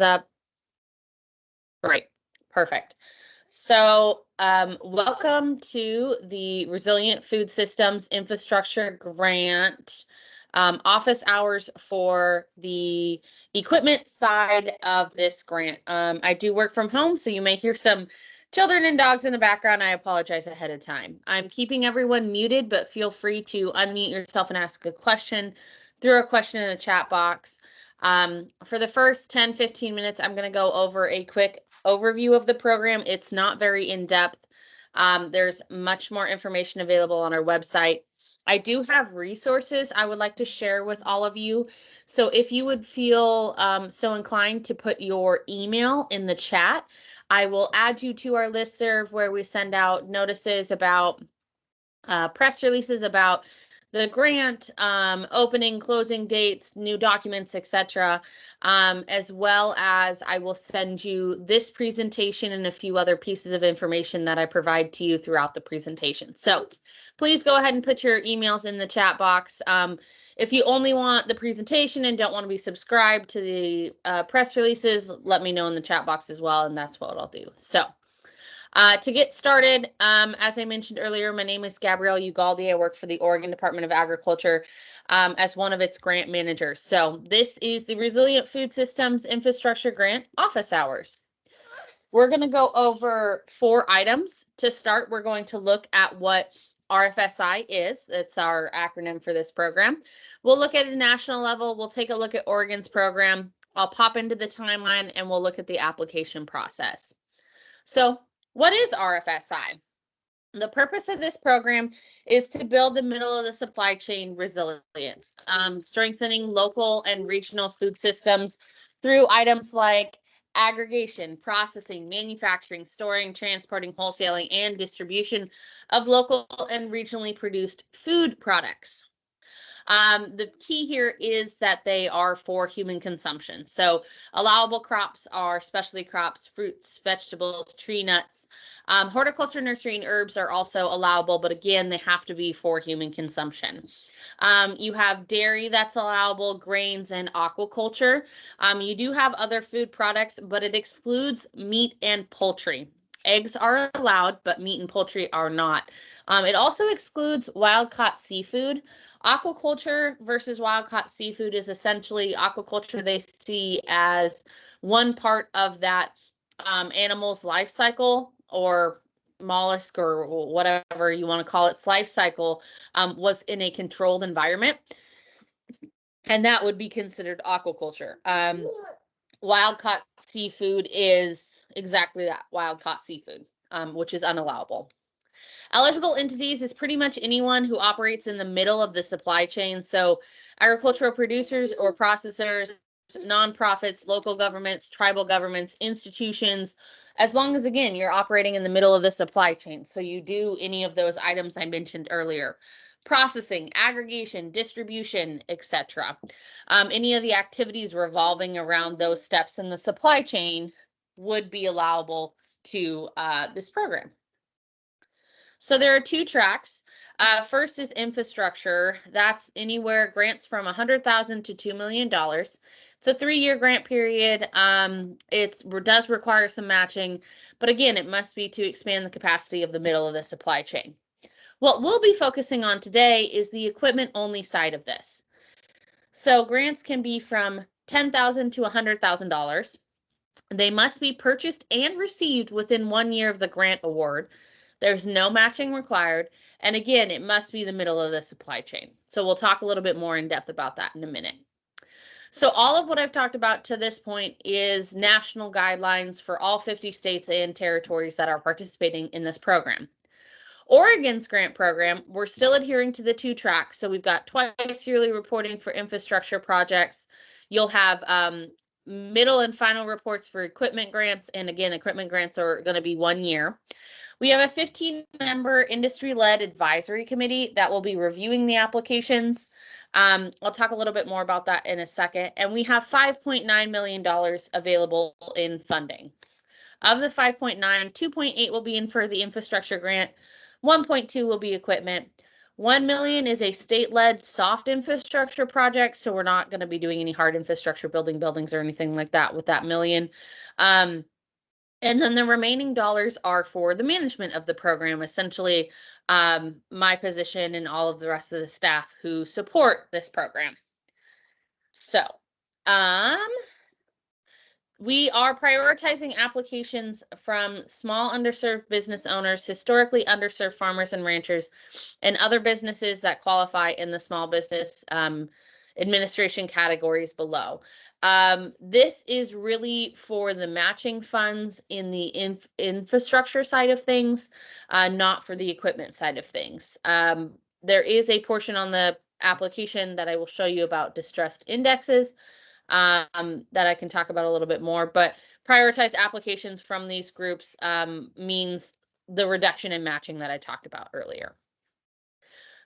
up? Great. Perfect. So welcome to the Resilient Food Systems Infrastructure Grant office hours for the equipment side of this grant. I do work from home, so you may hear some children and dogs in the background. I apologize ahead of time. I'm keeping everyone muted, but feel free to unmute yourself and ask a question through a question in the chat box. For the first 10-15 minutes, I'm going to go over a quick overview of the program. It's not very in-depth. There's much more information available on our website. I do have resources I would like to share with all of you. So if you would feel so inclined to put your email in the chat, I will add you to our listserv where we send out notices about press releases about the grant, opening, closing dates, new documents, etc., as well as I will send you this presentation and a few other pieces of information that I provide to you throughout the presentation. So please go ahead and put your emails in the chat box. If you only want the presentation and don't want to be subscribed to the press releases, let me know in the chat box as well, and that's what I'll do. So to get started, as I mentioned earlier, my name is Gabrielle Ugaldi. I work for the Oregon Department of Agriculture as one of its grant managers. So this is the Resilient Food Systems Infrastructure Grant office hours. We're going to go over 4 items. To start, we're going to look at what RFSI is. It's our acronym for this program. We'll look at a national level. We'll take a look at Oregon's program. I'll pop into the timeline and we'll look at the application process. So what is RFSI? The purpose of this program is to build the middle of the supply chain resilience, strengthening local and regional food systems through items like aggregation, processing, manufacturing, storing, transporting, wholesaling, and distribution of local and regionally produced food products. The key here is that they are for human consumption. So allowable crops are specialty crops, fruits, vegetables, tree nuts. Horticulture, nursery, and herbs are also allowable, but again, they have to be for human consumption. You have dairy that's allowable, grains, and aquaculture. You do have other food products, but it excludes meat and poultry. Eggs are allowed, but meat and poultry are not. It also excludes wild-caught seafood. Aquaculture versus wild-caught seafood is essentially aquaculture they see as one part of that animal's life cycle, or mollusk, or whatever you want to call its life cycle, was in a controlled environment, and that would be considered aquaculture. Wild-caught seafood is exactly that, wild-caught seafood, which is unallowable. Eligible entities is pretty much anyone who operates in the middle of the supply chain. So agricultural producers or processors, nonprofits, local governments, tribal governments, institutions, as long as, again, you're operating in the middle of the supply chain. So you do any of those items I mentioned earlier. Processing, aggregation, distribution, etc. Any of the activities revolving around those steps in the supply chain would be allowable to this program. So there are 2 tracks. First is infrastructure. That's anywhere grants from $100,000 to $2 million. It's a 3-year grant period. It does require some matching, but again, it must be to expand the capacity of the middle of the supply chain. What we'll be focusing on today is the equipment only side of this. So grants can be from $10,000 to $100,000. They must be purchased and received within 1 year of the grant award. There's no matching required. And again, it must be the middle of the supply chain. So we'll talk a little bit more in depth about that in a minute. So all of what I've talked about to this point is national guidelines for all 50 states and territories that are participating in this program. Oregon's grant program, we're still adhering to the 2 tracks. So we've got twice yearly reporting for infrastructure projects. You'll have middle and final reports for equipment grants. And again, equipment grants are going to be 1 year. We have a 15-member industry-led advisory committee that will be reviewing the applications. I'll talk a little bit more about that in a second. And we have $5.9 million available in funding. Of the 5.9, 2.8 will be in for the infrastructure grant, 1.2 will be equipment. $1 million is a state-led soft infrastructure project, so we're not going to be doing any hard infrastructure, building buildings or anything like that with that $1 million. And then the remaining dollars are for the management of the program, essentially my position and all of the rest of the staff who support this program. So we are prioritizing applications from small underserved business owners, historically underserved farmers and ranchers, and other businesses that qualify in the small business administration categories below. This is really for the matching funds in the infrastructure side of things, not for the equipment side of things. There is a portion on the application that I will show you about distressed indexes that I can talk about a little bit more, but prioritize applications from these groups means the reduction in matching that I talked about earlier.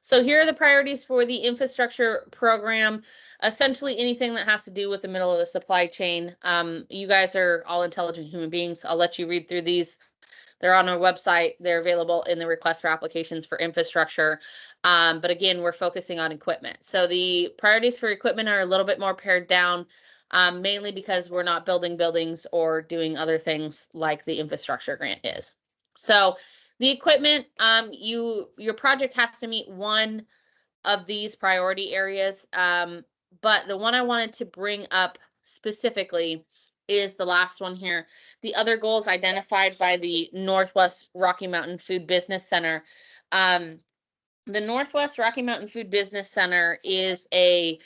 So here are the priorities for the infrastructure program. Essentially anything that has to do with the middle of the supply chain. You guys are all intelligent human beings. I'll let you read through these. They're on our website. They're available in the request for applications for infrastructure. But again, we're focusing on equipment. So the priorities for equipment are a little bit more pared down, mainly because we're not building buildings or doing other things like the infrastructure grant is. So the equipment, your project has to meet one of these priority areas. But the one I wanted to bring up specifically is the last one here. The other goals identified by the Northwest Rocky Mountain Food Business Center. The Northwest Rocky Mountain Food Business Center is a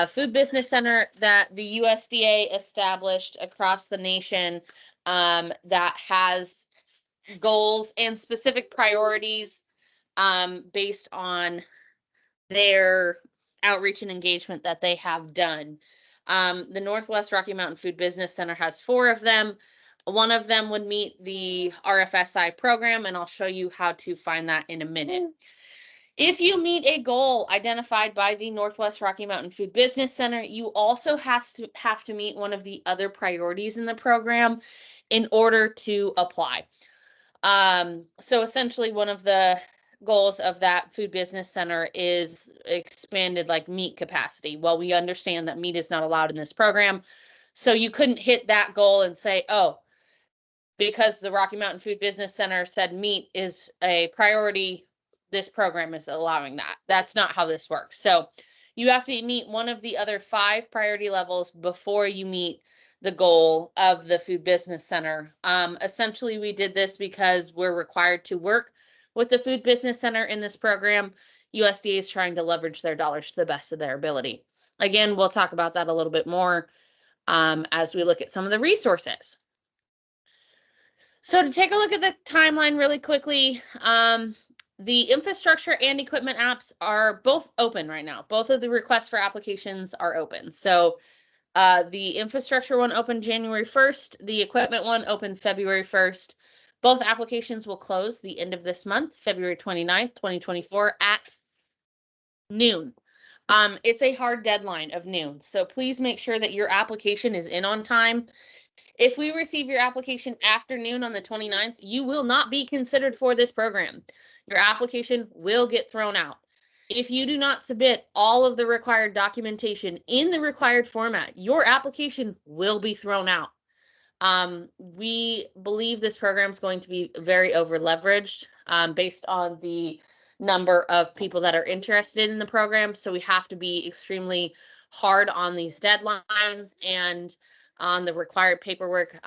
food business center that the USDA established across the nation that has goals and specific priorities based on their outreach and engagement that they have done. The Northwest Rocky Mountain Food Business Center has 4 of them. One of them would meet the RFSI program, and I'll show you how to find that in a minute. If you meet a goal identified by the Northwest Rocky Mountain Food Business Center, you also have to meet one of the other priorities in the program in order to apply. So essentially one of the goals of that food business center is expanded like meat capacity. Well, we understand that meat is not allowed in this program. So you couldn't hit that goal and say, oh, because the Rocky Mountain Food Business Center said meat is a priority, this program is allowing that. That's not how this works. So you have to meet one of the other 5 priority levels before you meet the goal of the Food Business Center. Essentially, we did this because we're required to work with the Food Business Center in this program. USDA is trying to leverage their dollars to the best of their ability. Again, we'll talk about that a little bit more as we look at some of the resources. So to take a look at the timeline really quickly, the infrastructure and equipment apps are both open right now. Both of the requests for applications are open. So the infrastructure one opened January 1st. The equipment one opened February 1st. Both applications will close the end of this month, February 29th, 2024 at noon. It's a hard deadline of noon. So please make sure that your application is in on time. If we receive your application after noon on the 29th, you will not be considered for this program. Your application will get thrown out. If you do not submit all of the required documentation in the required format, your application will be thrown out. We believe this program is going to be very over leveraged based on the number of people that are interested in the program. So we have to be extremely hard on these deadlines and on the required paperwork.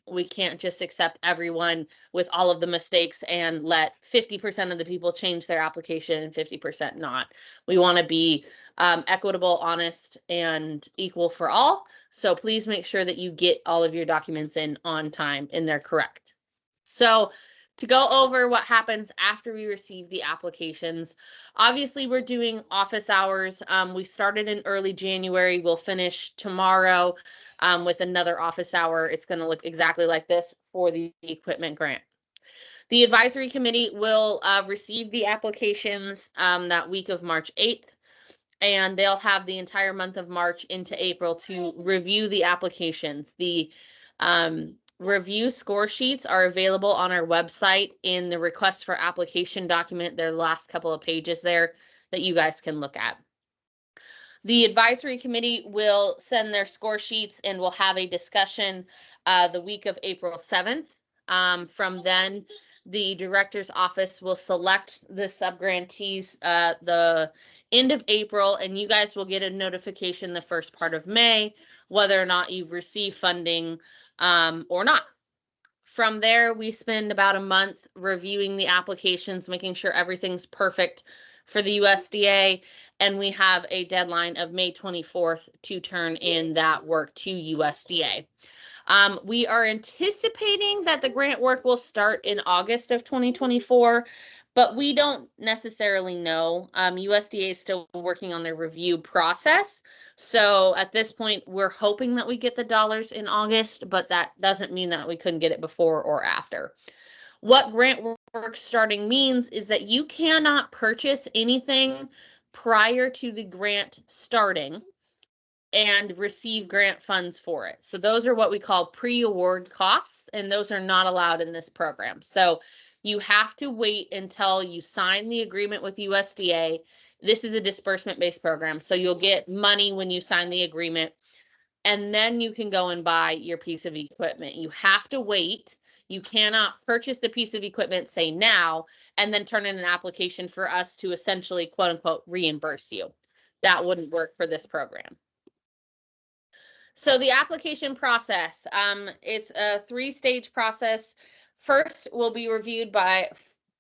We can't just accept everyone with all of the mistakes and let 50% of the people change their application and 50% not. We want to be equitable, honest, and equal for all. So please make sure that you get all of your documents in on time and they're correct. So to go over what happens after we receive the applications, obviously we're doing office hours. We started in early January. We'll finish tomorrow with another office hour. It's going to look exactly like this for the equipment grant. The advisory committee will receive the applications that week of March 8th, and they'll have the entire month of March into April to review the applications. The review score sheets are available on our website in the request for application document. There are the last couple of pages there that you guys can look at. The advisory committee will send their score sheets and we'll have a discussion the week of April 7th. From then, the director's office will select the subgrantees the end of April, and you guys will get a notification the first part of May, whether or not you've received funding or not. From there, we spend about a month reviewing the applications, making sure everything's perfect for the USDA, and we have a deadline of May 24th to turn in that work to USDA. We are anticipating that the grant work will start in August of 2024, but we don't necessarily know. USDA is still working on their review process. So at this point, we're hoping that we get the dollars in August, but that doesn't mean that we couldn't get it before or after. What grant work starting means is that you cannot purchase anything prior to the grant starting and receive grant funds for it. So those are what we call pre-award costs, and those are not allowed in this program. So you have to wait until you sign the agreement with USDA. This is a disbursement-based program, so you'll get money when you sign the agreement, and then you can go and buy your piece of equipment. You have to wait. You cannot purchase the piece of equipment, say now, and then turn in an application for us to essentially, quote unquote, reimburse you. That wouldn't work for this program. So the application process, it's a 3-stage process. First will be reviewed by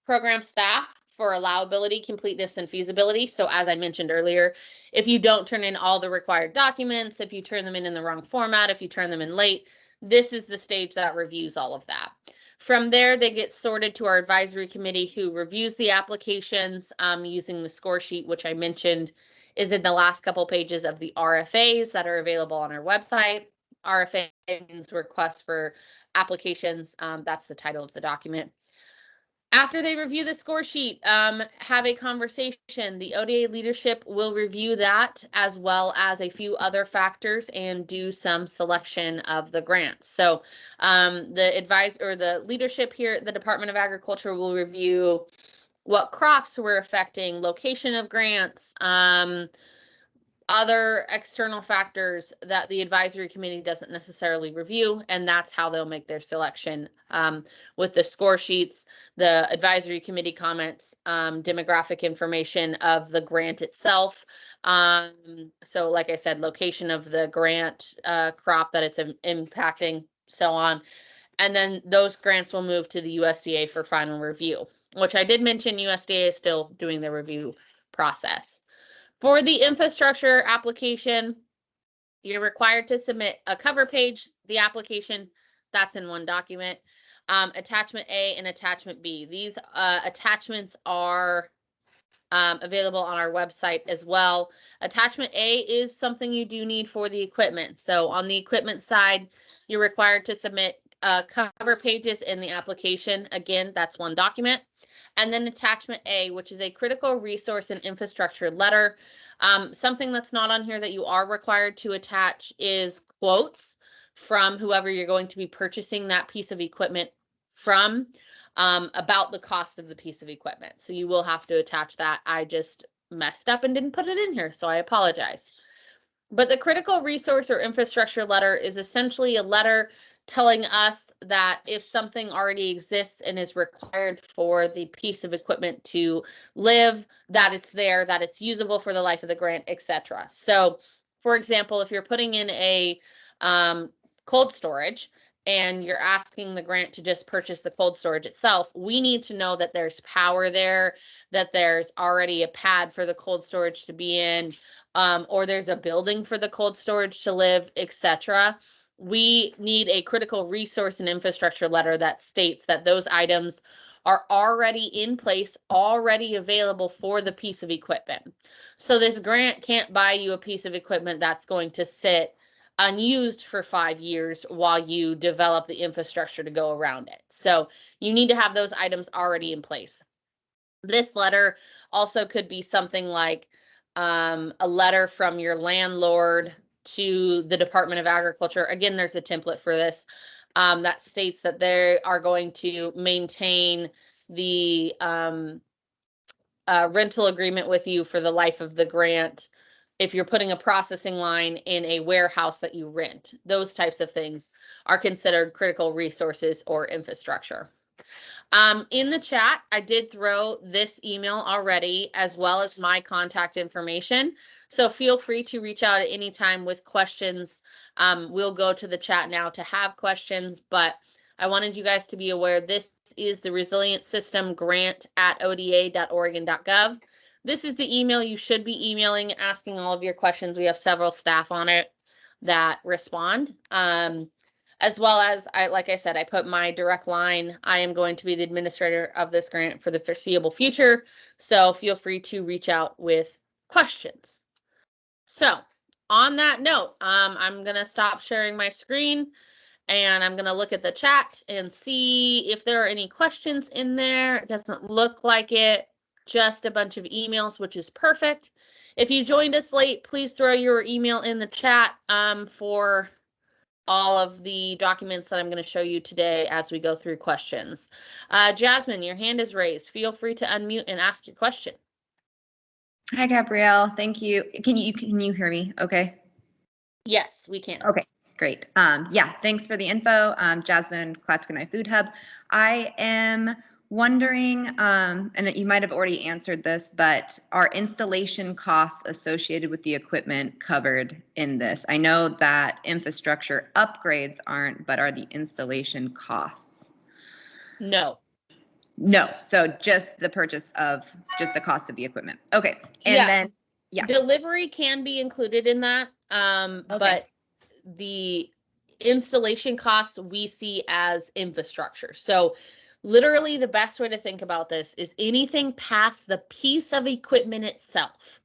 program staff for allowability, completeness, and feasibility. So as I mentioned earlier, if you don't turn in all the required documents, if you turn them in the wrong format, if you turn them in late, this is the stage that reviews all of that. From there, they get sorted to our advisory committee who reviews the applications using the score sheet, which I mentioned is in the last couple pages of the RFAs that are available on our website. RFA means request for applications. That's the title of the document. After they review the score sheet, have a conversation. The ODA leadership will review that as well as a few other factors and do some selection of the grants. So the leadership here at the Department of Agriculture will review what crops were affecting, location of grants, other external factors that the advisory committee doesn't necessarily review, and that's how they'll make their selection. With the score sheets, the advisory committee comments, demographic information of the grant itself. So like I said, location of the grant, crop that it's impacting, so on. And then those grants will move to the USDA for final review, which I did mention USDA is still doing the review process. For the infrastructure application, you're required to submit a cover page, the application, that's in one document, attachment A and attachment B. These attachments are available on our website as well. Attachment A is something you do need for the equipment. So on the equipment side, you're required to submit cover pages in the application. Again, that's one document. And then attachment A, which is a critical resource and infrastructure letter. Something that's not on here that you are required to attach is quotes from whoever you're going to be purchasing that piece of equipment from about the cost of the piece of equipment. So you will have to attach that. I just messed up and didn't put it in here, so I apologize. But the critical resource or infrastructure letter is essentially a letter telling us that if something already exists and is required for the piece of equipment to live, that it's there, that it's usable for the life of the grant, etc. So, for example, if you're putting in a cold storage and you're asking the grant to just purchase the cold storage itself, we need to know that there's power there, that there's already a pad for the cold storage to be in, or there's a building for the cold storage to live, etc. We need a critical resource and infrastructure letter that states that those items are already in place, already available for the piece of equipment. So this grant can't buy you a piece of equipment that's going to sit unused for 5 years while you develop the infrastructure to go around it. So you need to have those items already in place. This letter also could be something like a letter from your landlord to the Department of Agriculture. Again, there's a template for this. that states that they are going to maintain the rental agreement with you for the life of the grant. If you're putting a processing line in a warehouse that you rent, those types of things are considered critical resources or infrastructure. In the chat, I did throw this email already, as well as my contact information. So feel free to reach out at any time with questions. We'll go to the chat now to have questions, but I wanted you guys to be aware this is the Resilient System grant at oda.oregon.gov. This is the email you should be emailing, asking all of your questions. We have several staff on it that respond. As well as, like I said, I put my direct line. I am going to be the administrator of this grant for the foreseeable future. So feel free to reach out with questions. So on that note, I'm going to stop sharing my screen and I'm going to look at the chat and see if there are any questions in there. It doesn't look like it. Just a bunch of emails, which is perfect. If you joined us late, please throw your email in the chat for all of the documents that I'm going to show you today as we go through questions. Jasmine, your hand is raised. Feel free to unmute and ask your question. Hi, Gabrielle. Thank you. Can you hear me okay? Yes, we can. Okay, great. Yeah, thanks for the info. Jasmine, Clatskanie Food Hub. I am wondering, and you might have already answered this, but are installation costs associated with the equipment covered in this? I know that infrastructure upgrades aren't, but are the installation costs? No. No, so just the purchase of just the cost of the equipment. Okay, and then delivery can be included in that, but the installation costs we see as infrastructure. So literally the best way to think about this is anything past the piece of equipment itself.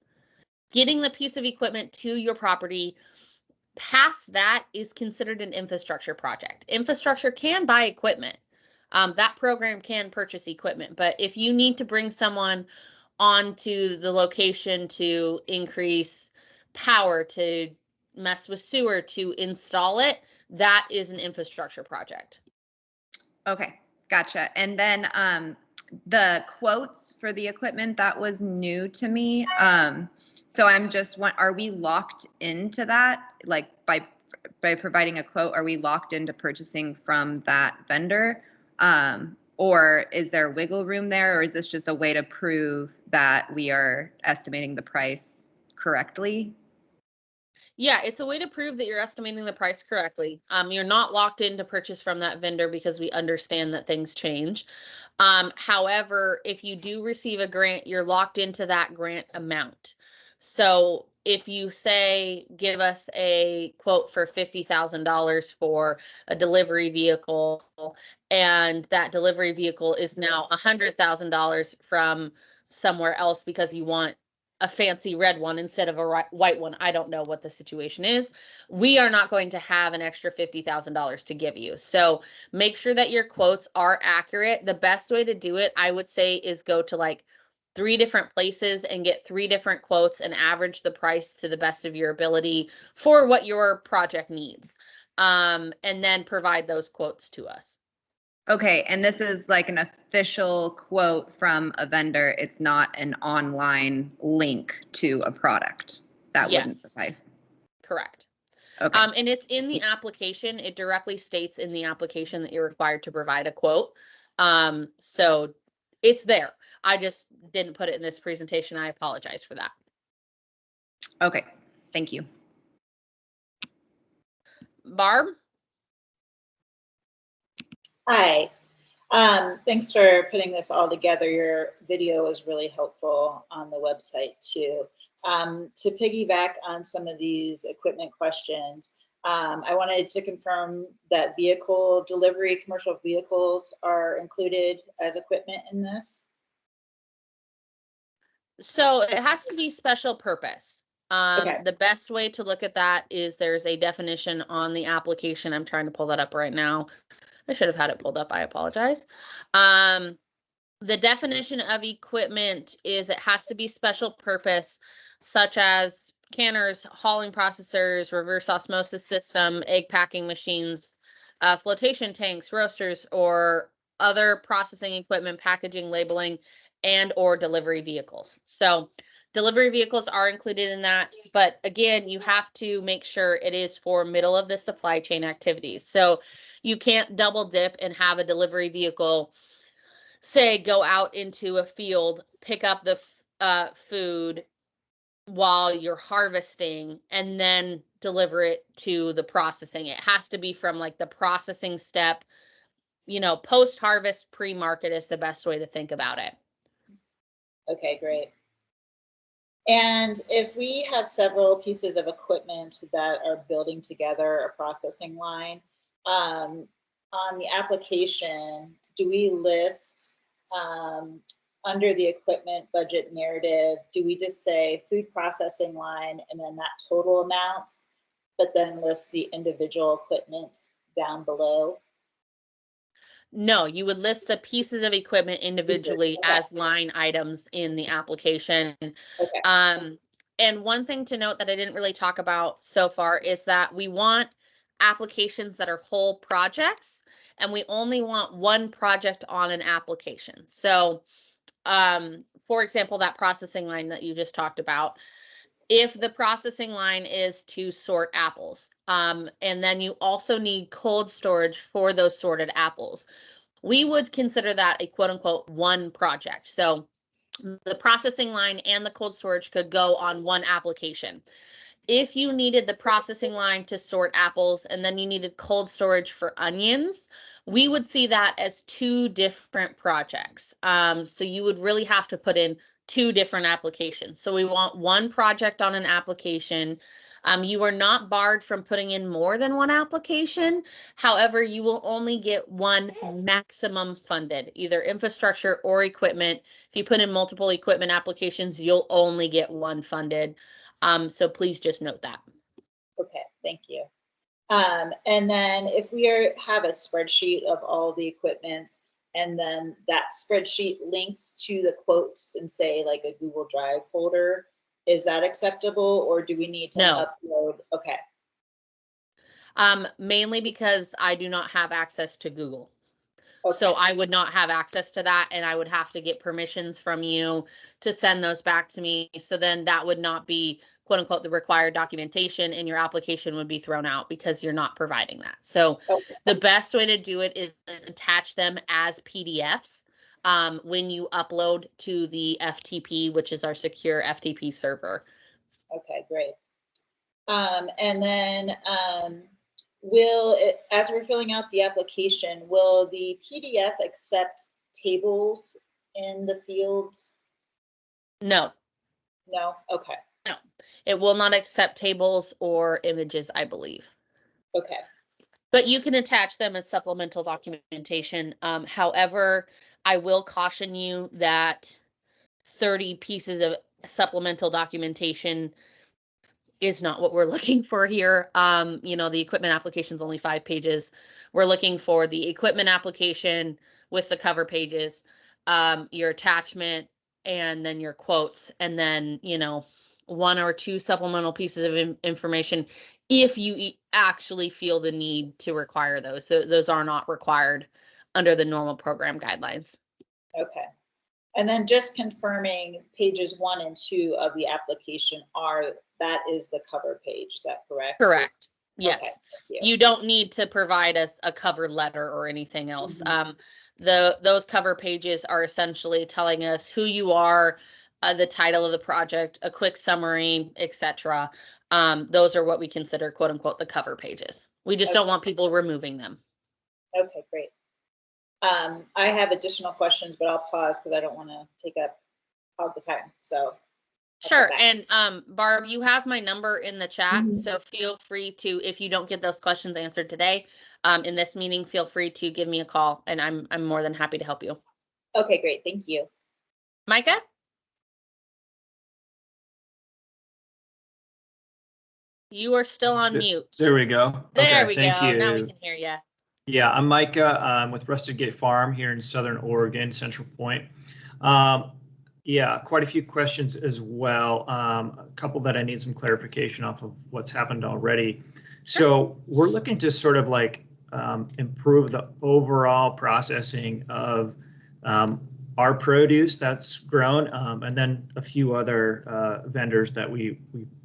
Getting the piece of equipment to your property, past that is considered an infrastructure project. Infrastructure can buy equipment. That program can purchase equipment, but if you need to bring someone onto the location to increase power, to mess with sewer, to install it, that is an infrastructure project. Okay, gotcha. And then the quotes for the equipment, that was new to me. So I'm just, are we locked into that? Like by providing a quote, are we locked into purchasing from that vendor? Or is there wiggle room there? Or is this just a way to prove that we are estimating the price correctly? Yeah, it's a way to prove that you're estimating the price correctly. You're not locked in to purchase from that vendor because we understand that things change. However, if you do receive a grant, you're locked into that grant amount. So if you say, give us a quote for $50,000 for a delivery vehicle, and that delivery vehicle is now $100,000 from somewhere else because you want a fancy red one instead of a white one. I don't know what the situation is. We are not going to have an extra $50,000 to give you. So make sure that your quotes are accurate. The best way to do it, I would say, is go to like 3 different places and get 3 different quotes and average the price to the best of your ability for what your project needs. And then provide those quotes to us. Okay, and this is like an official quote from a vendor. It's not an online link to a product. That wouldn't suffice. Correct. Okay. And it's in the application. It directly states in the application that you're required to provide a quote. So it's there. I just didn't put it in this presentation. I apologize for that. Okay, thank you. Barb? Hi, thanks for putting this all together. Your video is really helpful on the website too. To piggyback on some of these equipment questions, I wanted to confirm that vehicle delivery, commercial vehicles are included as equipment in this? So it has to be special purpose. Okay. The best way to look at that is there's a definition on the application. I'm trying to pull that up right now. I should have had it pulled up. I apologize. The definition of equipment is it has to be special purpose, such as canners, hauling processors, reverse osmosis system, egg packing machines, flotation tanks, roasters, or other processing equipment, packaging, labeling, and or delivery vehicles. So delivery vehicles are included in that, but again, you have to make sure it is for middle of the supply chain activities. So you can't double dip and have a delivery vehicle, say, go out into a field, pick up the food while you're harvesting, and then deliver it to the processing. It has to be from like the processing step, post harvest, pre-market is the best way to think about it. Okay, great. And if we have several pieces of equipment that are building together a processing line, on the application, do we list under the equipment budget narrative, do we just say food processing line and then that total amount, but then list the individual equipment down below? No, you would list the pieces of equipment individually Okay. as line items in the application. Okay. And one thing to note that I didn't really talk about so far is that we want applications that are whole projects, and we only want one project on an application. So, for example, that processing line that you just talked about, if the processing line is to sort apples, and then you also need cold storage for those sorted apples, we would consider that a quote unquote one project. So the processing line and the cold storage could go on one application. If you needed the processing line to sort apples and then you needed cold storage for onions, we would see that as two different projects. So you would really have to put in two different applications. So we want one project on an application. You are not barred from putting in more than one application. However, you will only get one maximum funded, either infrastructure or equipment. If you put in multiple equipment applications, you'll only get one funded. So please just note that. Okay, thank you. And then if we have a spreadsheet of all the equipment, and then that spreadsheet links to the quotes and say like a Google Drive folder, is that acceptable, or do we need to upload? Okay. Mainly because I do not have access to Google. Okay. So I would not have access to that, and I would have to get permissions from you to send those back to me. So then that would not be quote unquote the required documentation, and your application would be thrown out because you're not providing that. So Okay. The best way to do it is attach them as PDFs when you upload to the FTP, which is our secure FTP server. Okay, great. And then will it, as we're filling out the application, will the PDF accept tables in the fields? No. No? Okay. No, it will not accept tables or images, I believe. Okay. But you can attach them as supplemental documentation. However, I will caution you that 30 pieces of supplemental documentation is not what we're looking for here. The equipment application is only 5 pages. We're looking for the equipment application with the cover pages, your attachment, and then your quotes, and then, 1 or 2 supplemental pieces of information if you actually feel the need to require those. Those are not required under the normal program guidelines. Okay. And then just confirming pages 1 and 2 of the application that is the cover page. Is that correct? Correct. Yes. Okay, you don't need to provide us a cover letter or anything else. Mm-hmm. Those cover pages are essentially telling us who you are, the title of the project, a quick summary, etc. Those are what we consider quote unquote the cover pages. We just don't want people removing them. Okay, great. I have additional questions, but I'll pause because I don't want to take up all the time. So sure. And Barb, you have my number in the chat. Mm-hmm. So feel free to, if you don't get those questions answered today in this meeting, feel free to give me a call, and I'm more than happy to help you. Okay, great. Thank you. Micah? You are still on mute. There we go. There okay, we thank go. You. Now we can hear you. Yeah, I'm Micah. I'm with Rusted Gate Farm here in Southern Oregon, Central Point. Yeah, quite a few questions as well. A couple that I need some clarification off of what's happened already. So we're looking to sort of like improve the overall processing of our produce that's grown, and then a few other vendors that we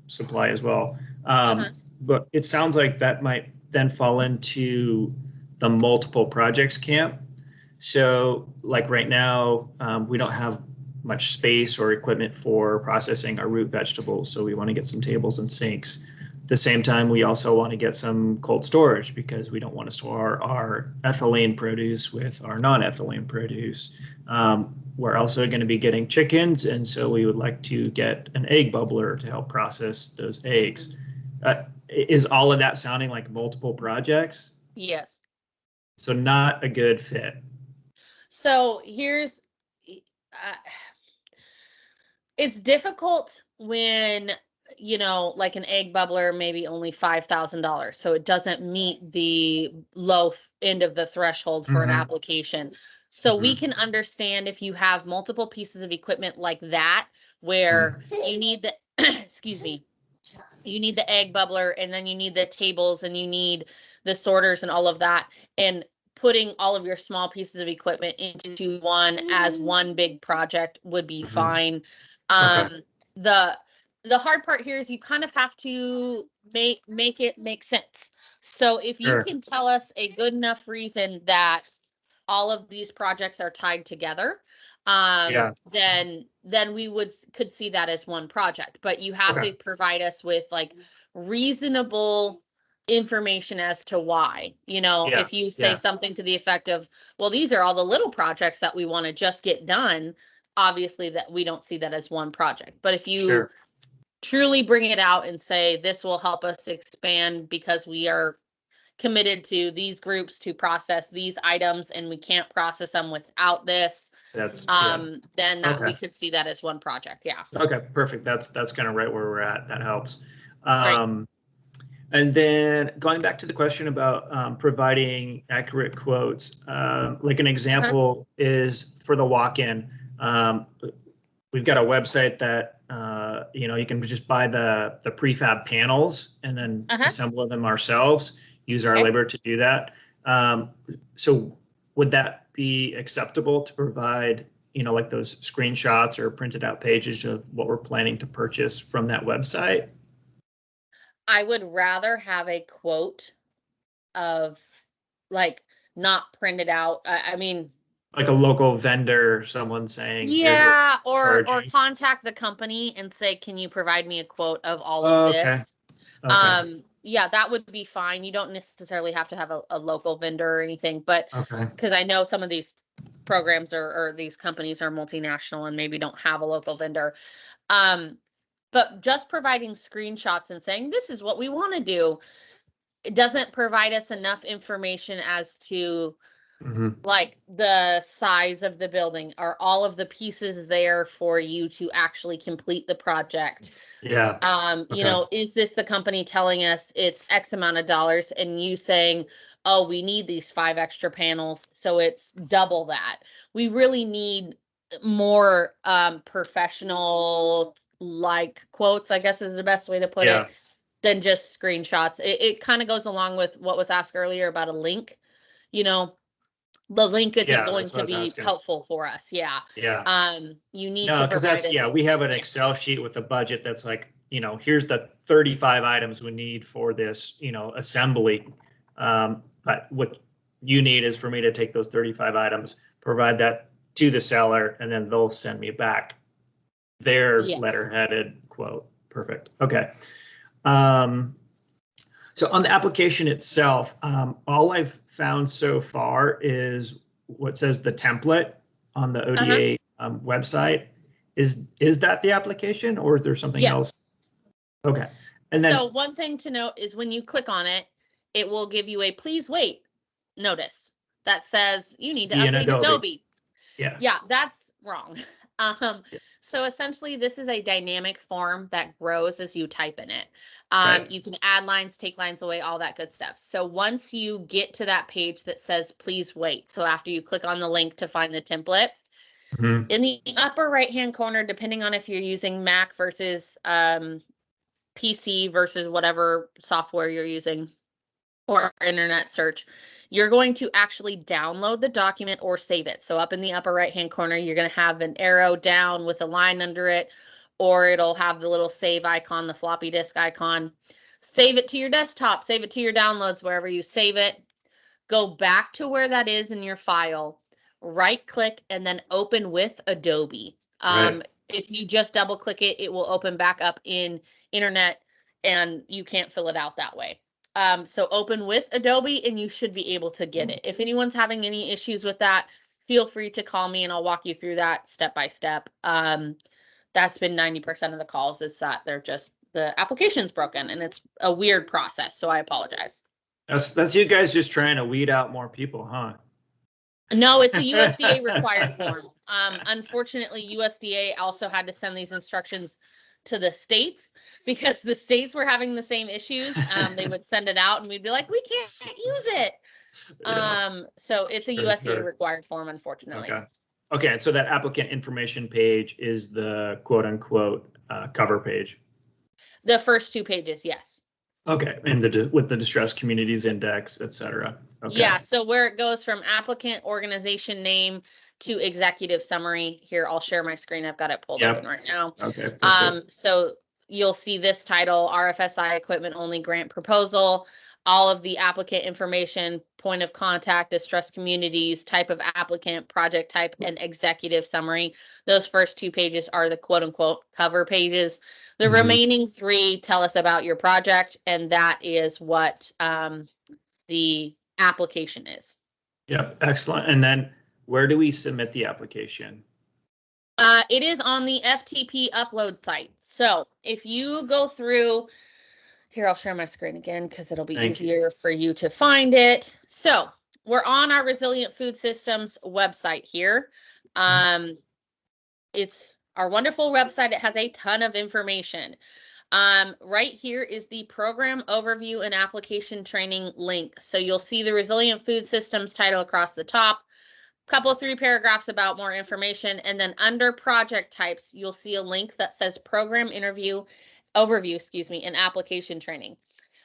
supply as well. But it sounds like that might then fall into the multiple projects camp. So like right now, we don't have much space or equipment for processing our root vegetables. So we want to get some tables and sinks. At the same time, we also want to get some cold storage because we don't want to store our ethylene produce with our non-ethylene produce. We're also going to be getting chickens, and so we would like to get an egg bubbler to help process those eggs. Is all of that sounding like multiple projects? Yes. So not a good fit. So here's, it's difficult when, you know, like an egg bubbler, maybe only $5,000. So it doesn't meet the low end of the threshold for an application. So we can understand if you have multiple pieces of equipment like that, where you need the, excuse me, you need the egg bubbler, and then you need the tables, and you need the sorters and all of that. And putting all of your small pieces of equipment into one as one big project would be fine. Okay. The hard part here is you kind of have to make it make sense. So if you Sure. can tell us a good enough reason that all of these projects are tied together, Yeah. then we could see that as one project. But you have Okay. to provide us with like reasonable information as to why. You know, Yeah, if you say yeah. something to the effect of, well, these are all the little projects that we want to just get done, obviously that we don't see that as one project. But if you Sure. truly bring it out and say this will help us expand because we are committed to these groups to process these items and we can't process them without this, That's then that we Okay. could see that as one project. Yeah. Okay, perfect. That's kind of right where we're at. That helps. Great. And then going back to the question about providing accurate quotes, like an example is for the walk-in. We've got a website that you can just buy the prefab panels and then assemble them ourselves. Use our Okay. labor to do that. So would that be acceptable to provide, like those screenshots or printed out pages of what we're planning to purchase from that website? I would rather have a quote of like not printed out. I mean, Like a local vendor, someone saying, "Here's what yeah, we're or charging." contact the company and say, can you provide me a quote of all Oh, of okay. this? Okay. Yeah, that would be fine. You don't necessarily have to have a local vendor or anything, but Okay. because I know some of these programs or these companies are multinational and maybe don't have a local vendor. But just providing screenshots and saying, this is what we want to do, it doesn't provide us enough information as to hmm like the size of the building. Are all of the pieces there for you to actually complete the project? Yeah. Okay. Is this the company telling us it's X amount of dollars and you saying, oh, we need these 5 extra panels, so it's double that. We really need more professional like quotes, I guess is the best way to put Yeah. it, than just screenshots. It kind of goes along with what was asked earlier about a link. You know, the link isn't Yeah, going that's what to I was be asking. helpful for us. Yeah. Yeah. You need No, to because provide that's, us. we have an Excel sheet with a budget that's like, here's the 35 items we need for this, assembly. But what you need is for me to take those 35 items, provide that to the seller, and then they'll send me back their Yes. letterheaded quote. Perfect. Okay. So on the application itself, all I've found so far is what says the template on the ODA website. Is that the application, or is there something else? Yes. Okay. And then, So one thing to note is when you click on it, it will give you a please wait notice that says you need to See in update Adobe. Adobe. yeah. Yeah, that's wrong. Yeah. So essentially this is a dynamic form that grows as you type in it. Right. You can add lines, take lines away, all that good stuff. So once you get to that page that says please wait, so after you click on the link to find the template, Mhm. in the upper right hand corner, depending on if you're using Mac versus PC versus whatever software you're using, or internet search, you're going to actually download the document or save it. So up in the upper right-hand corner, you're going to have an arrow down with a line under it, or it'll have the little save icon, the floppy disk icon. Save it to your desktop, save it to your downloads, wherever you save it. Go back to where that is in your file, right click, and then open with Adobe. Right. If you just double click it, it will open back up in internet and you can't fill it out that way. So open with Adobe and you should be able to get it. If anyone's having any issues with that, feel free to call me and I'll walk you through that step by step. That's been 90% of the calls, is that they're just, the application's broken and it's a weird process. So I apologize. That's you guys just trying to weed out more people, huh? No, it's a USDA required form. Unfortunately, USDA also had to send these instructions to the states because the states were having the same issues. They would send it out and we'd be like, we can't use it. Yeah. So it's a Sure, USDA sure. required form, unfortunately. Okay. Okay, and so that applicant information page is the quote unquote cover page. The first 2 pages, yes. Okay, and with the distressed communities index, et cetera. Okay. Yeah, so where it goes from applicant organization name to executive summary. Here, I'll share my screen. I've got it pulled Yep. open right now. Okay. Perfect. So you'll see this title, RFSI equipment only grant proposal, all of the applicant information, point of contact, distressed communities, type of applicant, project type, and executive summary. Those first 2 pages are the quote unquote cover pages. The Mhm. remaining 3 tell us about your project, and that is what the application is. Yep. Excellent. And then where do we submit the application? It is on the FTP upload site. So if you go through here, I'll share my screen again because it'll be Thank you. easier for you to find it. So we're on our Resilient Food Systems website here. It's our wonderful website. It has a ton of information. Right here is the program overview and application training link. So you'll see the Resilient Food Systems title across the top, couple 3 paragraphs about more information, and then under project types, you'll see a link that says program overview, and application training.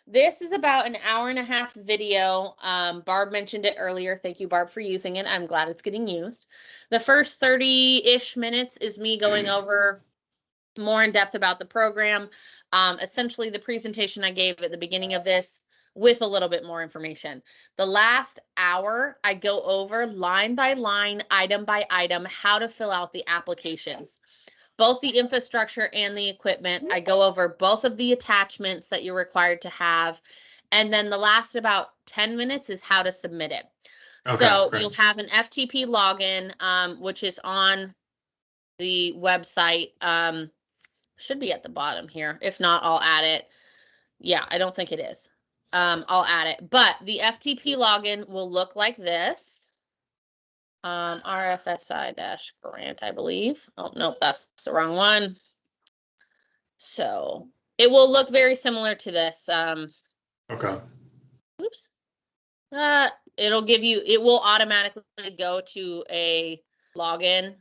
This is about an 1.5 hour video. Barb mentioned it earlier. Thank you, Barb, for using it. I'm glad it's getting used. The first 30-ish minutes is me going over more in depth about the program. Essentially the presentation I gave at the beginning of this with a little bit more information. The last hour, I go over line by line, item by item, how to fill out the applications. Both the infrastructure and the equipment. I go over both of the attachments that you're required to have. And then the last about 10 minutes is how to submit it. Okay, So great. you'll have an FTP login, which is on the website. Should be at the bottom here. If not, I'll add it. Yeah, I don't think it is. I'll add it. But the FTP login will look like this. RFSI-grant, I believe. Oh, nope, that's the wrong one. So it will look very similar to this. Okay. Oops. It'll give you, it will automatically go to a login.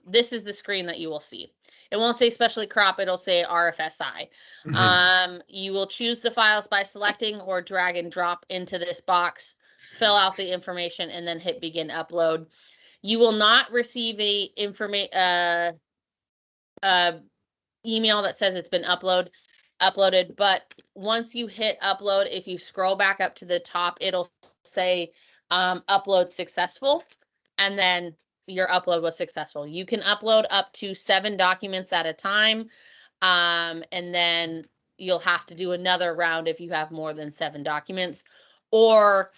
This is the screen that you will see. It won't say specially crop, it'll say RFSI. Mhm. You will choose the files by selecting or drag and drop into this box, fill out the information, and then hit begin upload. You will not receive a email that says it's been uploaded, but once you hit upload, if you scroll back up to the top, it'll say upload successful, and then your upload was successful. You can upload up to 7 documents at a time, and then you'll have to do another round if you have more than 7 documents. Or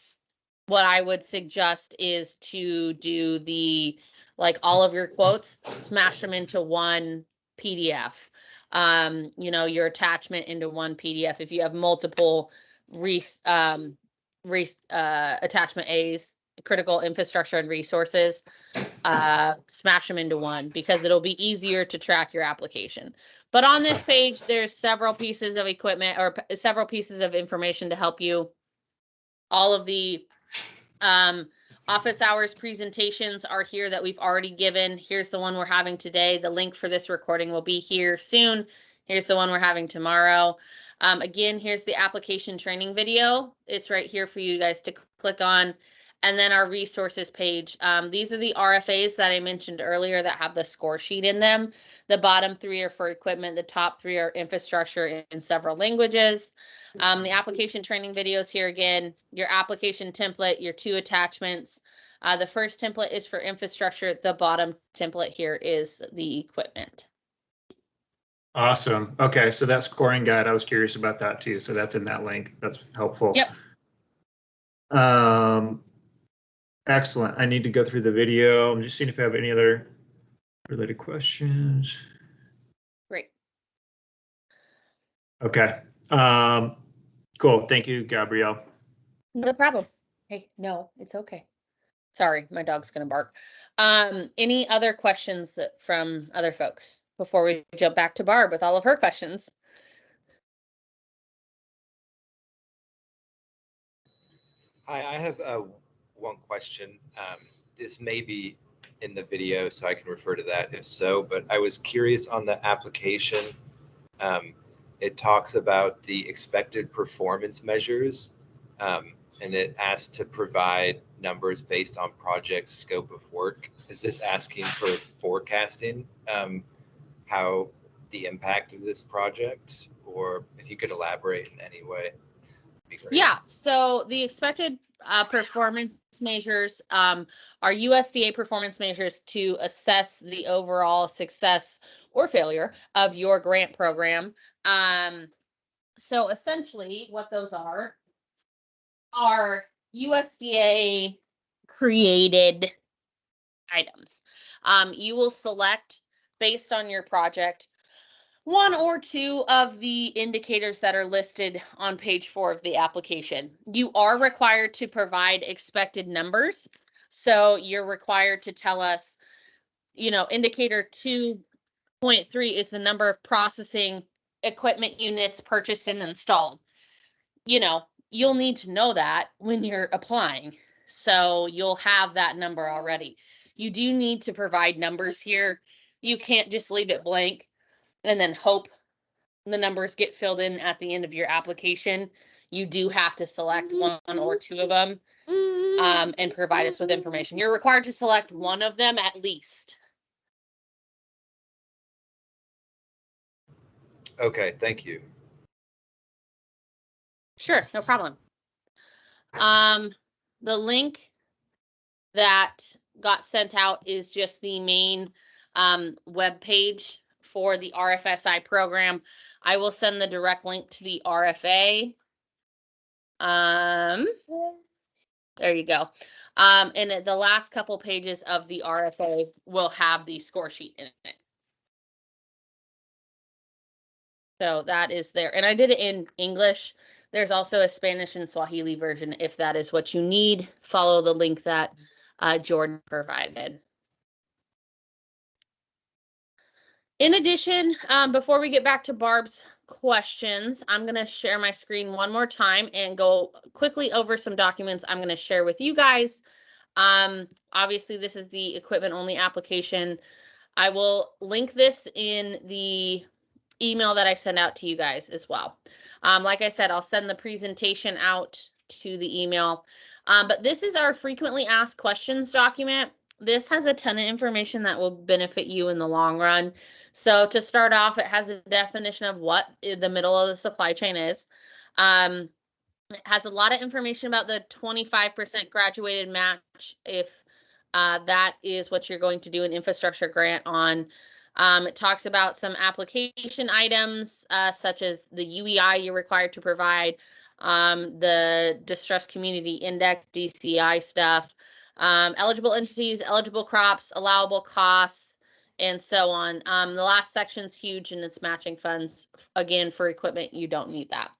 what I would suggest is to do the, like, all of your quotes, smash them into one PDF. Your attachment into one PDF. If you have multiple attachment A's, critical infrastructure and resources, smash them into one because it'll be easier to track your application. But on this page, there's several pieces of equipment or several pieces of information to help you. All of the office hours presentations are here that we've already given. Here's the one we're having today. The link for this recording will be here soon. Here's the one we're having tomorrow. Again, here's the application training video. It's right here for you guys to click on. And then our resources page. These are the RFAs that I mentioned earlier that have the score sheet in them. The bottom 3 are for equipment. The top 3 are infrastructure in several languages. The application training videos here again, your application template, your 2 attachments. The first template is for infrastructure. The bottom template here is the equipment. Awesome. Okay, so that scoring guide, I was curious about that too. So that's in that link. That's helpful. Yep. Excellent. I need to go through the video. I'm just seeing if I have any other related questions. Great. Okay. Cool. Thank you, Gabrielle. No problem. Hey, no, it's okay. Sorry, my dog's gonna bark. Any other questions from other folks before we jump back to Barb with all of her questions? Hi, I have one question. This may be in the video, so I can refer to that if so, but I was curious on the application. It talks about the expected performance measures, and it asks to provide numbers based on project scope of work. Is this asking for forecasting how the impact of this project, or if you could elaborate in any way? Be great. Yeah, so the expected performance measures are USDA performance measures to assess the overall success or failure of your grant program. So essentially what those are USDA created items. You will select based on your project 1 or 2 of the indicators that are listed on page 4 of the application. You are required to provide expected numbers. So you're required to tell us, indicator 2.3 is the number of processing equipment units purchased and installed. You'll need to know that when you're applying. So you'll have that number already. You do need to provide numbers here. You can't just leave it blank and then hope the numbers get filled in at the end of your application. You do have to select 1 or 2 of them and provide us with information. You're required to select 1 of them at least. Okay, thank you. Sure, no problem. The link that got sent out is just the main web page for the RFSI program. I will send the direct link to the RFA. There you go. And the last couple pages of the RFA will have the score sheet in it. So that is there. And I did it in English. There's also a Spanish and Swahili version if that is what you need. Follow the link that Jordan provided. In addition, before we get back to Barb's questions, I'm going to share my screen one more time and go quickly over some documents I'm going to share with you guys. Obviously, this is the equipment only application. I will link this in the email that I send out to you guys as well. Like I said, I'll send the presentation out to the email. But this is our frequently asked questions document. This has a ton of information that will benefit you in the long run. So to start off, it has a definition of what the middle of the supply chain is. It has a lot of information about the 25% graduated match if that is what you're going to do an infrastructure grant on. It talks about some application items such as the UEI you're required to provide, the Distressed Community Index, DCI stuff, eligible entities, eligible crops, allowable costs, and so on. The last section's huge and it's matching funds. Again, for equipment, you don't need that.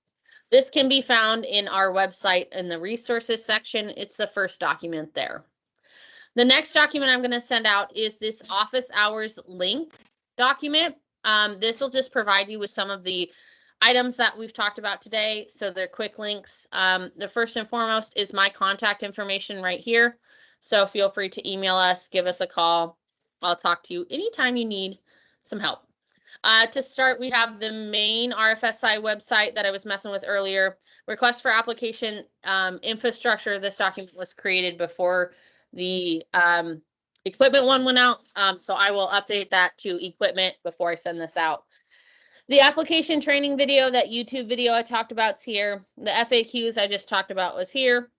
This can be found in our website in the resources section. It's the first document there. The next document I'm going to send out is this office hours link document. This will just provide you with some of the items that we've talked about today. So they're quick links. The first and foremost is my contact information right here. So feel free to email us, give us a call. I'll talk to you anytime you need some help. To start, we have the main RFSI website that I was messing with earlier. Request for application infrastructure. This document was created before the equipment one went out. So I will update that to equipment before I send this out. The application training video, that YouTube video I talked about is here. The FAQs I just talked about was here.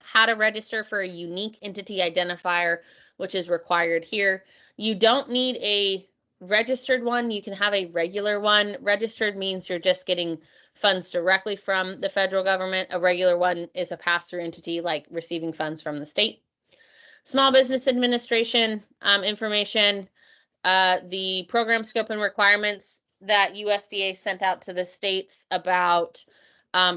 How to register for a unique entity identifier, which is required here. You don't need a registered one. You can have a regular one. Registered means you're just getting funds directly from the federal government. A regular one is a pass-through entity, like receiving funds from the state. Small Business Administration information, the program scope and requirements that USDA sent out to the states about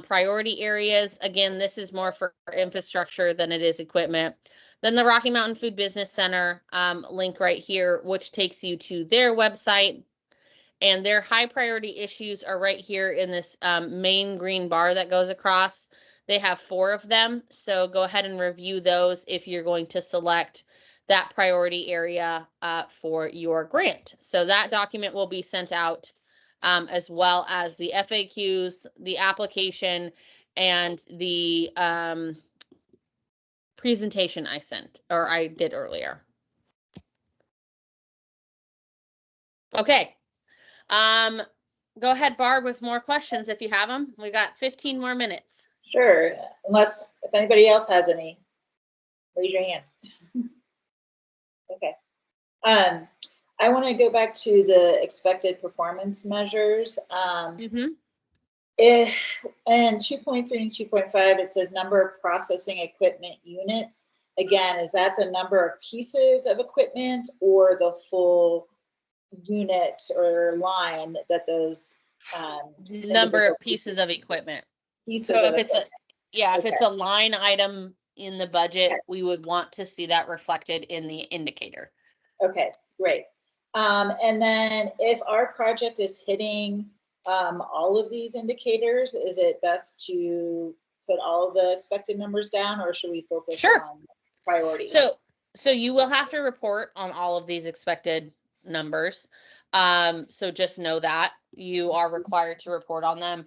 priority areas. Again, this is more for infrastructure than it is equipment. Then the Rocky Mountain Food Business Center link right here, which takes you to their website. And their high priority issues are right here in this main green bar that goes across. They have 4 of them. So go ahead and review those if you're going to select that priority area for your grant. So that document will be sent out as well as the FAQs, the application, and the presentation I did earlier. Okay. Go ahead, Barb, with more questions if you have them. We got 15 more minutes. Sure, unless if anybody else has any, raise your hand. Okay. I want to go back to the expected performance measures. In 2.3 and 2.5, it says number of processing equipment units. Again, is that the number of pieces of equipment or the full unit or line that those number of pieces of equipment? So if it's if it's a line item in the budget, we would want to see that reflected in the indicator. Okay, great. And then if our project is hitting all of these indicators, is it best to put all of the expected numbers down, or should we focus on priority? So you will have to report on all of these expected numbers. So just know that you are required to report on them.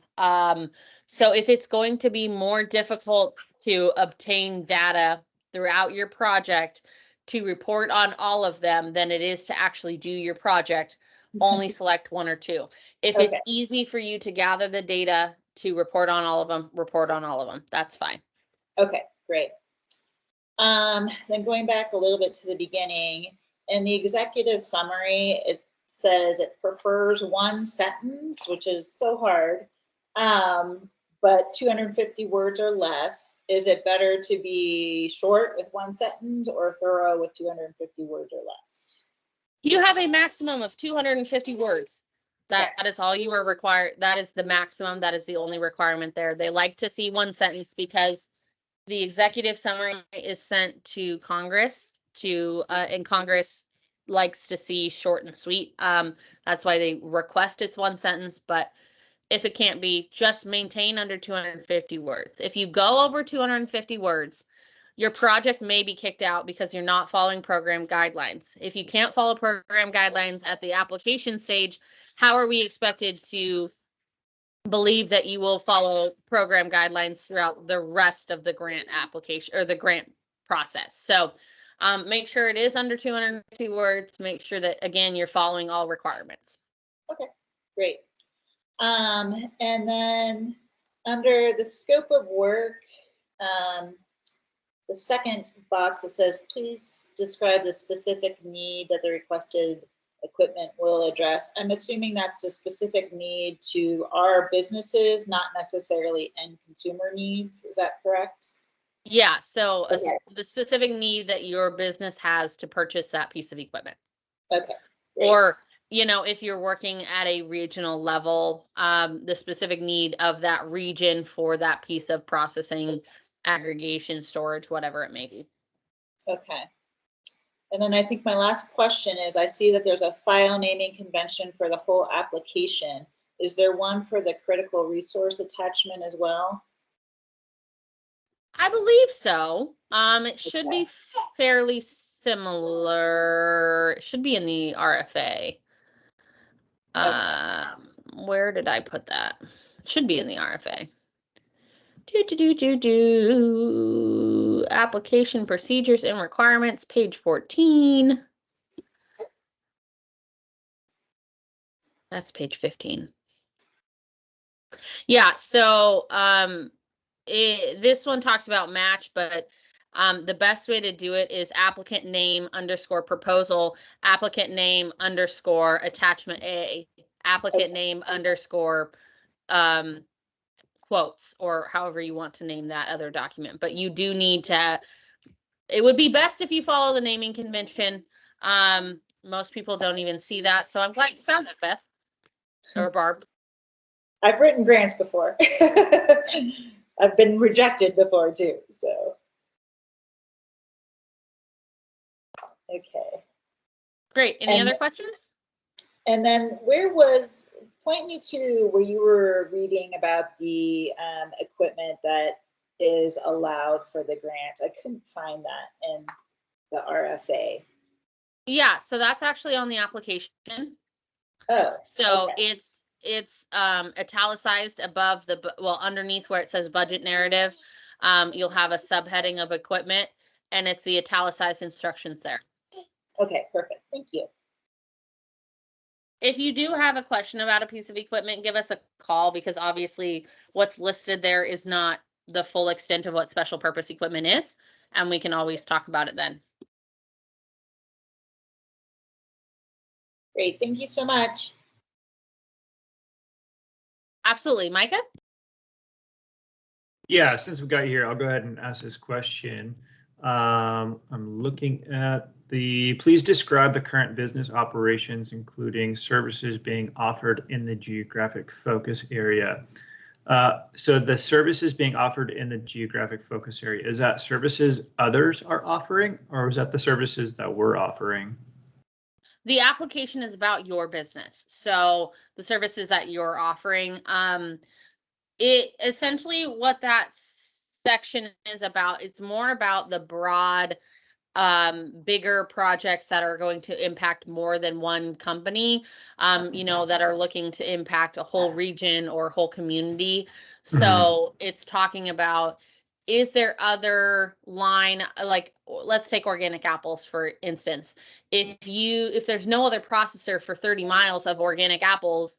So if it's going to be more difficult to obtain data throughout your project to report on all of them than it is to actually do your project, only select 1 or 2. If it's easy for you to gather the data to report on all of them, report on all of them. That's fine. Okay, great. Then going back a little bit to the beginning, in the executive summary, it says it prefers 1 sentence, which is so hard, but 250 words or less. Is it better to be short with 1 sentence or thorough with 250 words or less? You have a maximum of 250 words. That is all you are required. That is the maximum. That is the only requirement there. They like to see 1 sentence because the executive summary is sent to Congress and Congress likes to see short and sweet. That's why they request it's 1 sentence, but if it can't be, just maintain under 250 words. If you go over 250 words, your project may be kicked out because you're not following program guidelines. If you can't follow program guidelines at the application stage, how are we expected to believe that you will follow program guidelines throughout the rest of the grant application or the grant process? So make sure it is under 250 words. Make sure that, again, you're following all requirements. Okay, great. And then under the scope of work, the second box, it says, please describe the specific need that the requested equipment will address. I'm assuming that's a specific need to our businesses, not necessarily end consumer needs. Is that correct? Yeah, so the specific need that your business has to purchase that piece of equipment. Okay. Great. Or, if you're working at a regional level, the specific need of that region for that piece of processing, aggregation, storage, whatever it may be. Okay. And then I think my last question is, I see that there's a file naming convention for the whole application. Is there one for the critical resource attachment as well? I believe so. It should be fairly similar. It should be in the RFA. Where did I put that? It should be in the RFA. Application procedures and requirements, page 14. That's page 15. Yeah, so this one talks about match, but the best way to do it is applicant name underscore proposal, applicant name underscore attachment A, applicant name underscore quotes, or however you want to name that other document. But you do need to, it would be best if you follow the naming convention. Most people don't even see that. So I'm glad you found that, Beth or Barb. I've written grants before. I've been rejected before too, so. Okay. Great. Any other questions? And then point me to where you were reading about the equipment that is allowed for the grant. I couldn't find that in the RFA. Yeah, so that's actually on the application. Oh. So okay. it's italicized above underneath where it says budget narrative. You'll have a subheading of equipment, and it's the italicized instructions there. Okay, perfect. Thank you. If you do have a question about a piece of equipment, give us a call, because obviously what's listed there is not the full extent of what special purpose equipment is, and we can always talk about it then. Great. Thank you so much. Absolutely. Micah? Yeah, since we got you here, I'll go ahead and ask this question. I'm looking at please describe the current business operations, including services being offered in the geographic focus area. So the services being offered in the geographic focus area, is that services others are offering, or is that the services that we're offering? The application is about your business. So the services that you're offering, it essentially what that section is about, it's more about the broad, bigger projects that are going to impact more than one company, that are looking to impact a whole region or whole community. So it's talking about, is there other line, like let's take organic apples for instance. If there's no other processor for 30 miles of organic apples,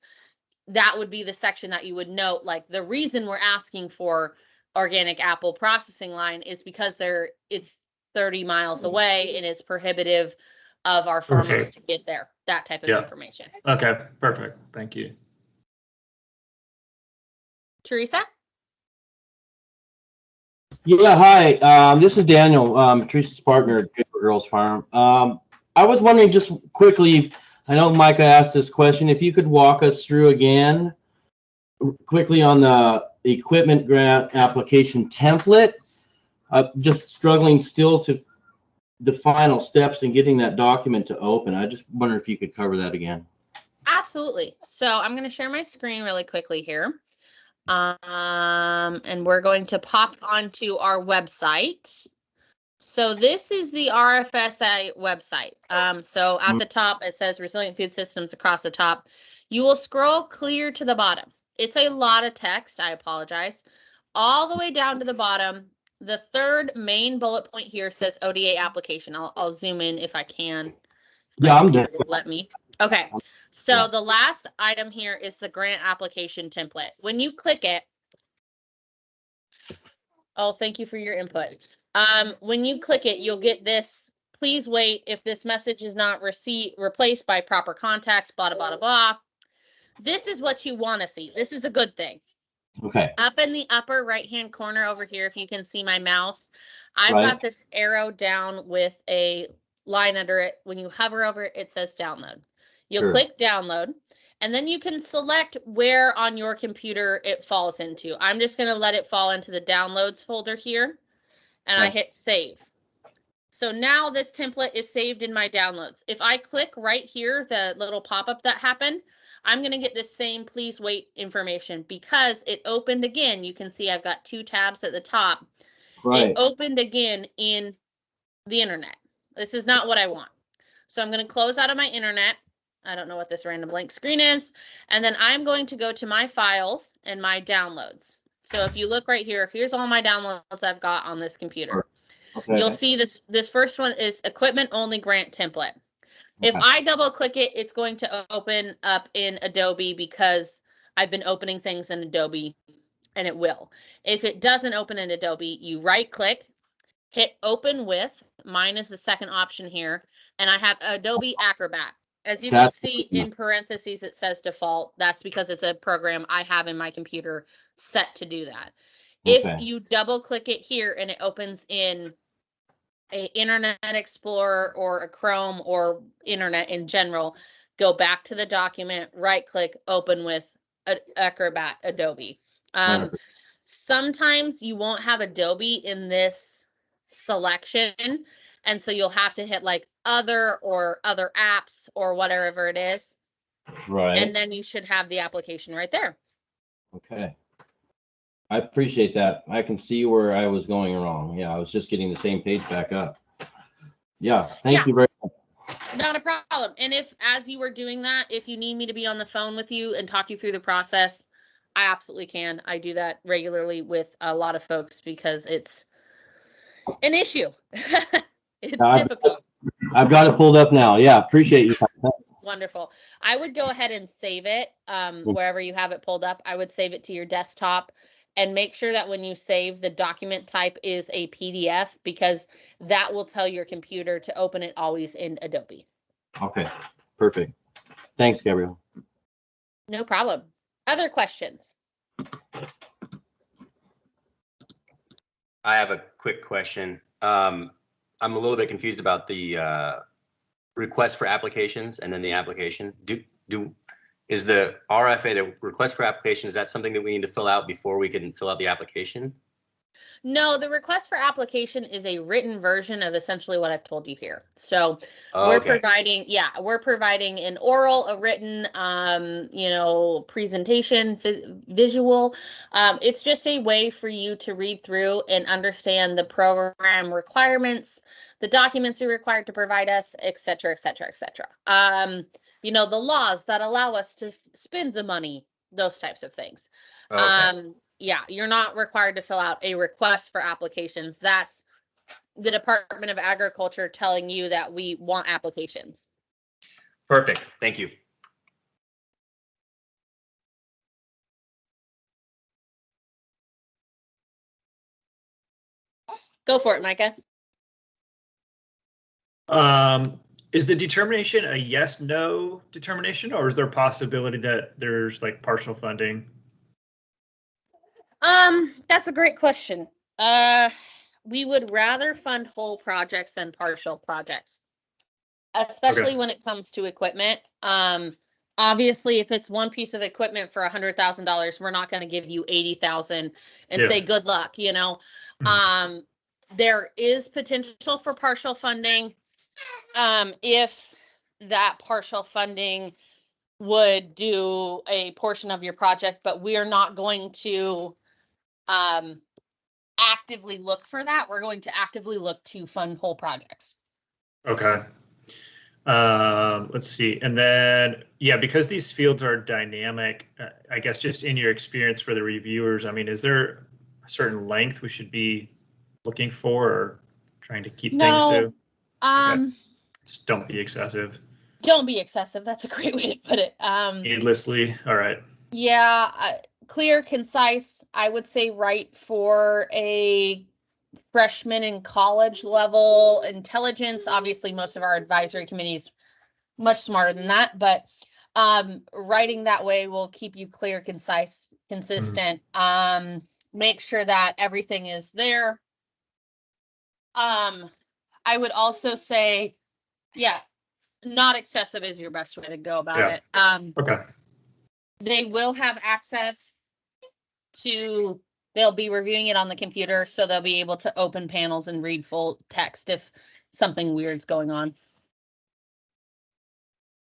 that would be the section that you would note, like the reason we're asking for organic apple processing line is because it's 30 miles away and it's prohibitive of our farmers to get there, that type of information. Okay, perfect. Thank you. Teresa? Yeah, hi. This is Daniel, Teresa's partner at Good Girls Farm. I was wondering just quickly, I know Micah asked this question, if you could walk us through again quickly on the equipment grant application template. Just struggling still to the final steps in getting that document to open. I just wonder if you could cover that again. Absolutely. So I'm going to share my screen really quickly here. And we're going to pop onto our website. So this is the RFSA website. So at the top, it says Resilient Food Systems across the top. You will scroll clear to the bottom. It's a lot of text. I apologize. All the way down to the bottom, the third main bullet point here says ODA application. I'll zoom in if I can. Yeah, I'm there. Let me. Okay. So the last item here is the grant application template. When you click it, oh, thank you for your input. When you click it, you'll get this. Please wait if this message is not replaced by proper contacts, blah, blah, blah, blah. This is what you want to see. This is a good thing. Okay. Up in the upper right-hand corner over here, if you can see my mouse, I've got this arrow down with a line under it. When you hover over it, it says download. You'll click download, and then you can select where on your computer it falls into. I'm just going to let it fall into the downloads folder here, and I hit save. So now this template is saved in my downloads. If I click right here, the little pop-up that happened, I'm going to get the same please wait information because it opened again. You can see I've got two tabs at the top. It opened again in the internet. This is not what I want. So I'm going to close out of my internet. I don't know what this random blank screen is. And then I'm going to go to my files and my downloads. So if you look right here, here's all my downloads I've got on this computer. Okay. You'll see this first one is equipment only grant template. If Okay. I double click it, it's going to open up in Adobe because I've been opening things in Adobe, and it will. If it doesn't open in Adobe, you right click, hit open with, mine is the second option here, and I have Adobe Acrobat. As you can see in parentheses, it says default. That's because it's a program I have in my computer set to do that. Okay. If you double click it here and it opens in a Internet Explorer or a Chrome or internet in general, go back to the document, right click, open with Acrobat Adobe. Sometimes you won't have Adobe in this selection, and so you'll have to hit like other or other apps or whatever it is, Right. and then you should have the application right there. Okay. I appreciate that. I can see where I was going wrong. Yeah, I was just getting the same page back up. Yeah, thank you very much. Not a problem. And if, as you were doing that, if you need me to be on the phone with you and talk you through the process, I absolutely can. I do that regularly with a lot of folks because it's an issue. It's difficult. I've got it pulled up now. Yeah, appreciate you. Wonderful. I would go ahead and save it wherever you have it pulled up. I would save it to your desktop and make sure that when you save, the document type is a PDF because that will tell your computer to open it always in Adobe. Okay, perfect. Thanks, Gabrielle. No problem. Other questions? I have a quick question. I'm a little bit confused about the request for applications and then the application. Is the RFA, the request for application, is that something that we need to fill out before we can fill out the application? No, the request for application is a written version of essentially what I've told you here. So we're providing an oral, a written, presentation, visual. It's just a way for you to read through and understand the program requirements, the documents you're required to provide us, et cetera, et cetera, et cetera. The laws that allow us to spend the money, those types of things. Okay. Yeah, you're not required to fill out a request for applications. That's the Department of Agriculture telling you that we want applications. Perfect. Thank you. Go for it, Micah. Is the determination a yes, no determination, or is there a possibility that there's like partial funding? That's a great question. We would rather fund whole projects than partial projects, especially when it comes to equipment. Obviously, if it's one piece of equipment for $100,000, we're not going to give you 80,000 and say good luck. There is potential for partial funding. If that partial funding would do a portion of your project, but we are not going to actively look for that. We're going to actively look to fund whole projects. Okay. Let's see. And then, because these fields are dynamic, I guess just in your experience for the reviewers, I mean, is there a certain length we should be looking for or trying to keep things to? Okay. Just don't be excessive. Don't be excessive. That's a great way to put it. Needlessly. All right. Yeah. Clear, concise. I would say right for a freshman in college level intelligence. Obviously, most of our advisory committees much smarter than that, but writing that way will keep you clear, concise, consistent. Make sure that everything is there. I would also say, not excessive is your best way to go about it. Okay. They will have access to, they'll be reviewing it on the computer, so they'll be able to open panels and read full text if something weird's going on.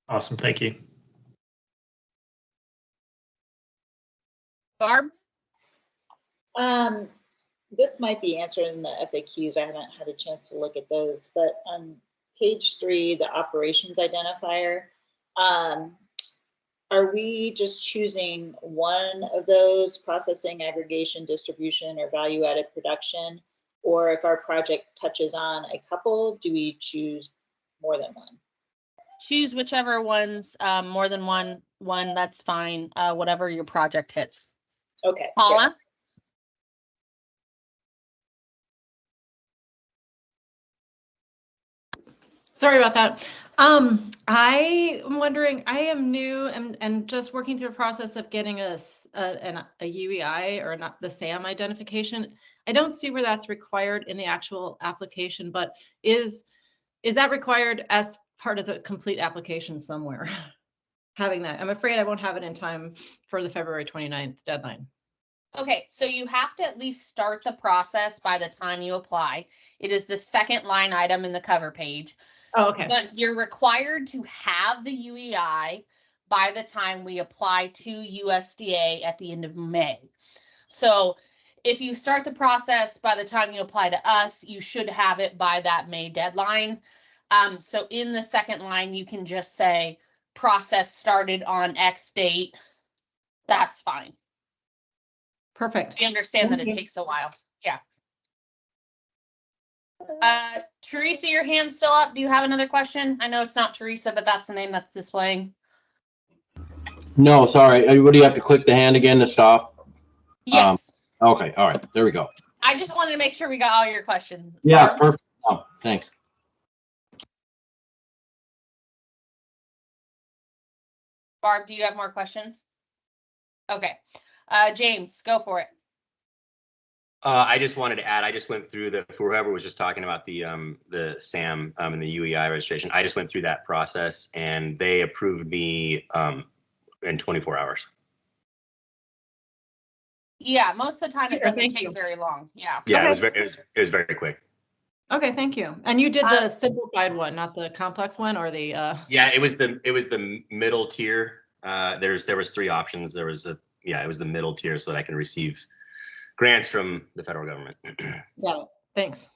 Awesome. Thank you. Barb? This might be answered in the FAQs. I haven't had a chance to look at those, but on page 3, the operations identifier, Are we just choosing one of those, processing, aggregation, distribution, or value-added production? Or if our project touches on a couple, do we choose more than one? Choose whichever one's more than one, that's fine, whatever your project hits. Okay. great. Paula? Sorry about that. I am wondering, I am new and just working through a process of getting a UEI or not the SAM identification. I don't see where that's required in the actual application, but is that required as part of the complete application somewhere? Having that, I'm afraid I won't have it in time for the February 29th deadline. Okay, so you have to at least start the process by the time you apply. It is the second line item in the cover page. Oh, okay. But you're required to have the UEI by the time we apply to USDA at the end of May. So if you start the process by the time you apply to us, you should have it by that May deadline. So in the second line, you can just say process started on X date. That's fine. Perfect. We understand that Thank it you. takes a while. Yeah. Teresa, your hand's still up. Do you have another question? I know it's not Teresa, but that's the name that's displaying. No, sorry. What do you have to click the hand again to stop? Yes. Okay, all right. There we go. I just wanted to make sure we got all your questions. Yeah, Barb? perfect. Oh, thanks. Barb, do you have more questions? Okay. James, go for it. I just wanted to add, I just went through for whoever was just talking about the SAM and the UEI registration. I just went through that process and they approved me in 24 hours. Yeah, most of the time it Sure, doesn't thank take you. very long. Yeah. Yeah, Okay. it was very quick. Okay, thank you. And you did the simplified one, not the complex one, or the Yeah, it was the middle tier. There was 3 options. It was the middle tier so that I can receive grants from the federal government. Yeah, thanks.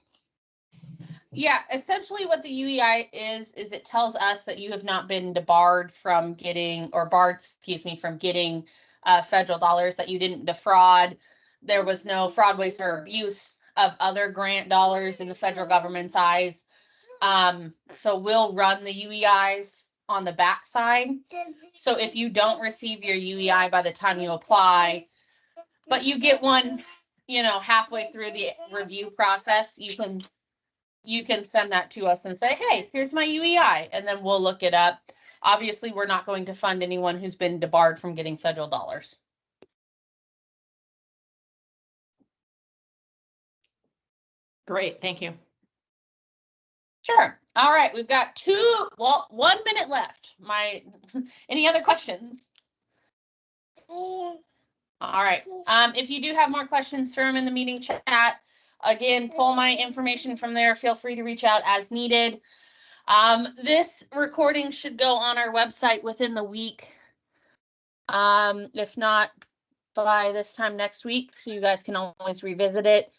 Yeah, essentially what the UEI is it tells us that you have not been debarred from getting, or barred, excuse me, from getting federal dollars, that you didn't defraud. There was no fraud, waste, or abuse of other grant dollars in the federal government's eyes. So we'll run the UEIs on the backside. So if you don't receive your UEI by the time you apply, but you get one, halfway through the review process, you can send that to us and say, hey, here's my UEI, and then we'll look it up. Obviously, we're not going to fund anyone who's been debarred from getting federal dollars. Great, thank you. Sure. All right, we've got 1 minute left. Any other questions? All right. If you do have more questions, throw them in the meeting chat. Again, pull my information from there. Feel free to reach out as needed. This recording should go on our website within the week. If not by this time next week, so you guys can always revisit it.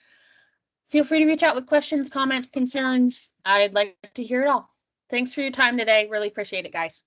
Feel free to reach out with questions, comments, concerns. I'd like to hear it all. Thanks for your time today. Really appreciate it, guys.